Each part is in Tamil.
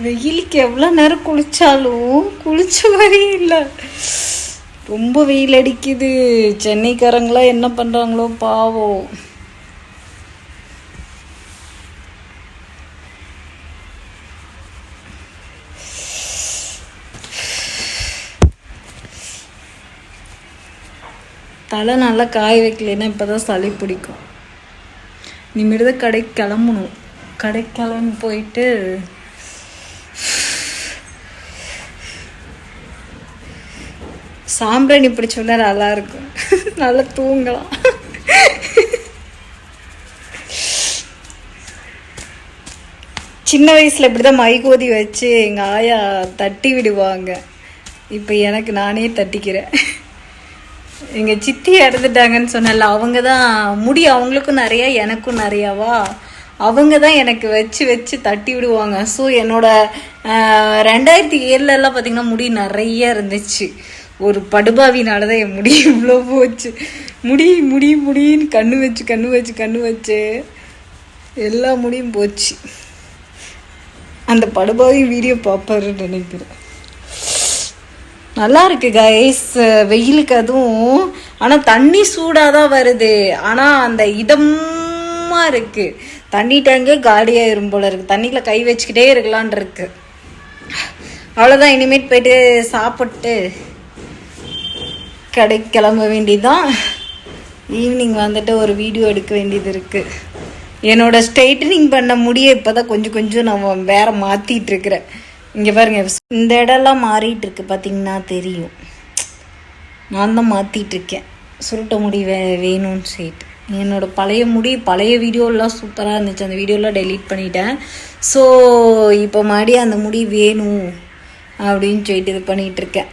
வெயிலுக்கு எவ்வளோ நேரம் குளிச்சாலும் குளிச்ச மாதிரியே இல்லை. ரொம்ப வெயில் அடிக்குது. சென்னைக்காரங்களாம் என்ன பண்ணுறாங்களோ பாவம். தலை நல்லா காய வைக்கலைன்னா இப்போ தான் சளி பிடிக்கும். இனிமேட்டு தான் கடைக்கு கிளம்பணும். கடைக்கு கிளம்பி போயிட்டு சாம்பிராணி பிடிச்சோம்னா நல்லா இருக்கும். நல்லா தூங்கலாம். சின்ன வயசில் இப்படி தான் மைகோதி வச்சு எங்கள் ஆயா தட்டி விடுவாங்க. இப்போ எனக்கு நானே தட்டிக்கிறேன். எங்கள் சித்தி இறந்துட்டாங்கன்னு சொன்னல, அவங்க தான் முடி அவங்களுக்கும் நிறையா எனக்கும் நிறையாவா, அவங்க தான் எனக்கு வச்சு வச்சு தட்டி விடுவாங்க. ஸோ என்னோட 2007 பார்த்திங்கன்னா முடி நிறைய இருந்துச்சு. ஒரு படுபாவினால தான் என் முடி இவ்வளோ போச்சு. முடின்னு கண்ணு வச்சு எல்லா முடியும் போச்சு. அந்த படுபாவி வீடியோ பார்ப்பாருன்னு நினைக்கிறேன். நல்லா இருக்கு கைஸ் வெயிலுக்கு. அதுவும் ஆனால் தண்ணி சூடாக தான் வருது. ஆனால் அந்த இதமாக இருக்கு. தண்ணி டேங்கே காலியாயிரும் போல இருக்கு. தண்ணியில் கை வச்சுக்கிட்டே இருக்கலான் இருக்கு. அவ்வளோதான். இனிமேட் போயிட்டு சாப்பிட்டு கடைக்கு கிளம்ப வேண்டியதுதான். ஈவினிங் வந்துட்டு ஒரு வீடியோ எடுக்க வேண்டியது இருக்குது. என்னோட ஸ்ட்ரெயிட்டனிங் பண்ண முடிய இப்போ தான் கொஞ்சம் நான் வேற மாற்றிட்டு இருக்கிறேன். இங்கே பாருங்க, இந்த இடம்லாம் மாறிட்டு இருக்கு. பார்த்தீங்கன்னா தெரியும். நான் தான் மாற்றிட்டு இருக்கேன். சுருட்ட முடி வேணும்னு சொல்லிட்டு. என்னோட பழைய முடி பழைய வீடியோலாம் சூப்பராக இருந்துச்சு. அந்த வீடியோலாம் டெலீட் பண்ணிட்டேன். ஸோ இப்போ மறுபடியும் அந்த முடி வேணும் அப்படின்னு சொல்லிட்டு இது பண்ணிகிட்டு இருக்கேன்.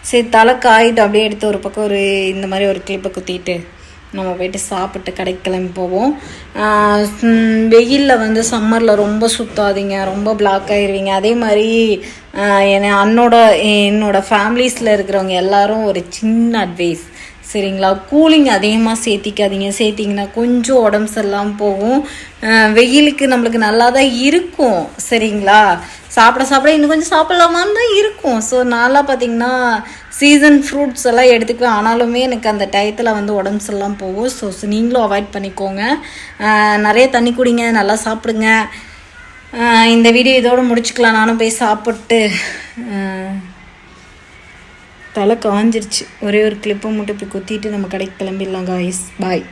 சரி, தலை காயிட்டு அப்படியே எடுத்து ஒரு பக்கம் இந்த மாதிரி ஒரு கிளிப்பை குத்திட்டு நம்ம போய்ட்டு சாப்பிட்டு கடைக்கு கிளம்பி போவோம். வெயிலில் வந்து சம்மரில் ரொம்ப சுற்றாதீங்க, ரொம்ப பிளாக் ஆயிடுவீங்க. அதே மாதிரி என்னோட ஃபேமிலிஸில் இருக்கிறவங்க எல்லாரும் ஒரு சின்ன அட்வைஸ், சரிங்களா? கூலிங் அதிகமாக சேர்த்திங்கன்னா கொஞ்சம் உடம்பு சரியில்லாமல் போகும். வெயிலுக்கு நம்மளுக்கு நல்லா தான் இருக்கும், சரிங்களா? சாப்பிட இன்னும் கொஞ்சம் சாப்பிடலாமான்னு தான் இருக்கும். ஸோ நான்லாம் பார்த்திங்கன்னா சீசன் ஃப்ரூட்ஸ் எல்லாம் எடுத்துக்குவேன். ஆனாலுமே எனக்கு அந்த டயத்தில் வந்து உடம்பு சரியில்லாமல் போகும். ஸோ நீங்களும் அவாய்ட் பண்ணிக்கோங்க. நிறைய தண்ணி குடிங்க, நல்லா சாப்பிடுங்க. இந்த வீடியோ இதோடு முடிச்சுக்கலாம். நானும் போய் சாப்பிட்டு தலை காஞ்சிருச்சு. ஒரே ஒரு கிளிப்பை மட்டும் போய் குத்திட்டு நம்ம கடைக்கு கிளம்பிடலாம் காய்ஸ். பாய்.